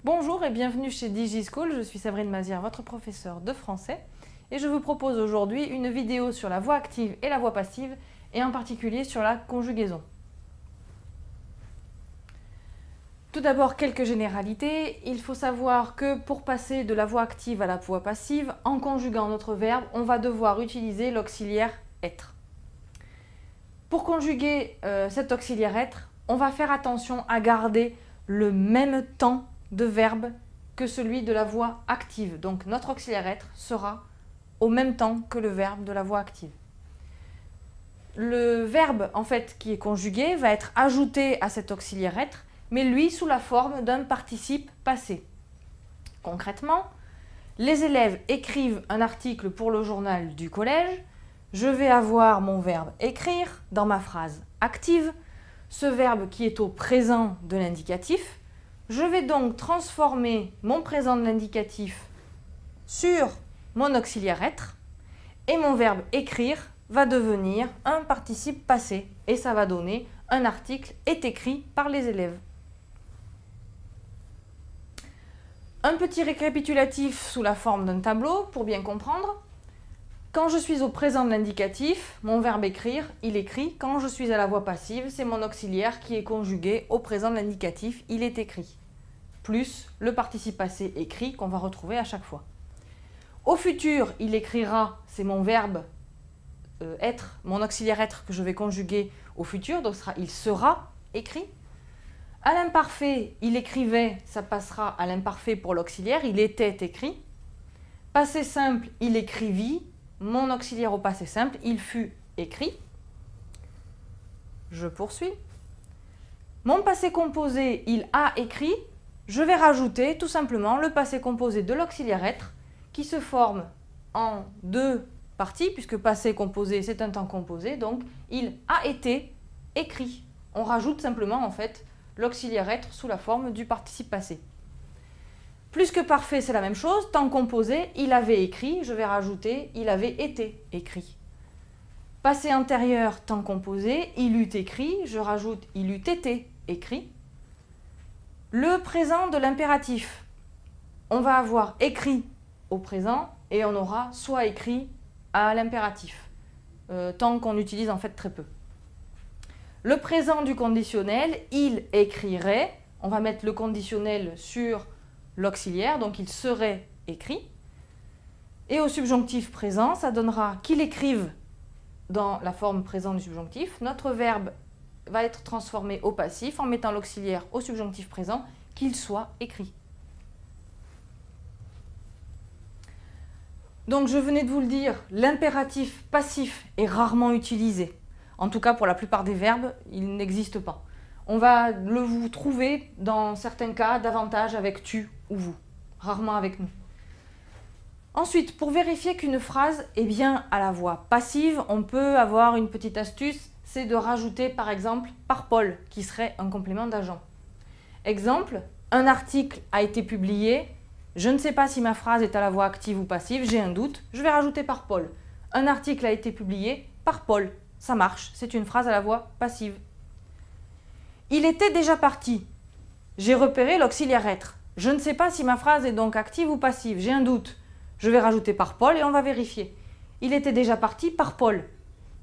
Bonjour et bienvenue chez DigiSchool, je suis Sabrine Mazière, votre professeure de français et je vous propose aujourd'hui une vidéo sur la voix active et la voix passive et en particulier sur la conjugaison. Tout d'abord, quelques généralités. Il faut savoir que pour passer de la voix active à la voix passive, en conjuguant notre verbe, on va devoir utiliser l'auxiliaire être. Pour conjuguer cet auxiliaire être, on va faire attention à garder le même temps de verbe que celui de la voix active. Donc notre auxiliaire être sera au même temps que le verbe de la voix active. Le verbe en fait qui est conjugué va être ajouté à cet auxiliaire être, mais lui sous la forme d'un participe passé. Concrètement, les élèves écrivent un article pour le journal du collège. Je vais avoir mon verbe écrire dans ma phrase active, ce verbe qui est au présent de l'indicatif. Je vais donc transformer mon présent de l'indicatif sur mon auxiliaire être et mon verbe écrire va devenir un participe passé et ça va donner un article est écrit par les élèves. Un petit récapitulatif sous la forme d'un tableau pour bien comprendre. Quand je suis au présent de l'indicatif, mon verbe écrire, il écrit. Quand je suis à la voix passive, c'est mon auxiliaire qui est conjugué au présent de l'indicatif, il est écrit. Plus le participe passé écrit qu'on va retrouver à chaque fois. Au futur, il écrira, c'est mon verbe être, mon auxiliaire être que je vais conjuguer au futur, donc il sera écrit. À l'imparfait, il écrivait, ça passera à l'imparfait pour l'auxiliaire, il était écrit. Passé simple, il écrivit, mon auxiliaire au passé simple, il fut écrit. Je poursuis. Mon passé composé, il a écrit. Je vais rajouter tout simplement le passé composé de l'auxiliaire être qui se forme en deux parties, puisque passé composé, c'est un temps composé, donc il a été écrit. On rajoute simplement en fait l'auxiliaire être sous la forme du participe passé. Plus que parfait, c'est la même chose. Temps composé, il avait écrit. Je vais rajouter, il avait été écrit. Passé antérieur, temps composé, il eut écrit. Je rajoute, il eut été écrit. Le présent de l'impératif. On va avoir écrit au présent et on aura soit écrit à l'impératif. Temps qu'on utilise en fait très peu. Le présent du conditionnel, il écrirait. On va mettre le conditionnel sur l'auxiliaire, donc il serait écrit. Et au subjonctif présent, ça donnera qu'il écrive dans la forme présent du subjonctif. Notre verbe va être transformé au passif en mettant l'auxiliaire au subjonctif présent, qu'il soit écrit. Donc je venais de vous le dire, l'impératif passif est rarement utilisé. En tout cas, pour la plupart des verbes, il n'existe pas. On va vous trouver, dans certains cas, davantage avec tu ou vous, rarement avec nous. Ensuite, pour vérifier qu'une phrase est bien à la voix passive, on peut avoir une petite astuce, c'est de rajouter par exemple par Paul, qui serait un complément d'agent. Exemple, un article a été publié, je ne sais pas si ma phrase est à la voix active ou passive, j'ai un doute, je vais rajouter par Paul. Un article a été publié par Paul. Ça marche, c'est une phrase à la voix passive. Il était déjà parti. J'ai repéré l'auxiliaire être. Je ne sais pas si ma phrase est donc active ou passive, j'ai un doute. Je vais rajouter par Paul et on va vérifier. Il était déjà parti par Paul.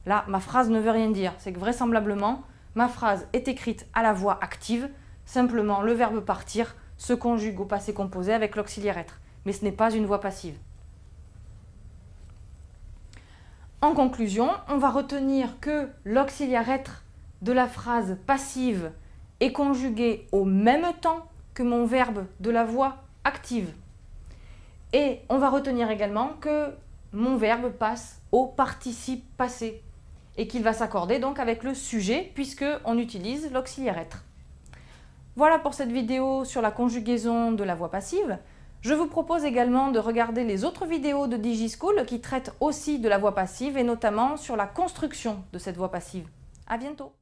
Là, ma phrase ne veut rien dire. C'est que vraisemblablement, ma phrase est écrite à la voix active. Simplement, le verbe partir se conjugue au passé composé avec l'auxiliaire être. Mais ce n'est pas une voix passive. En conclusion, on va retenir que l'auxiliaire être de la phrase passive est conjugué au même temps que mon verbe de la voix active. Et on va retenir également que mon verbe passe au participe passé et qu'il va s'accorder donc avec le sujet puisqu'on utilise l'auxiliaire être. Voilà pour cette vidéo sur la conjugaison de la voix passive. Je vous propose également de regarder les autres vidéos de DigiSchool qui traitent aussi de la voix passive et notamment sur la construction de cette voix passive. À bientôt!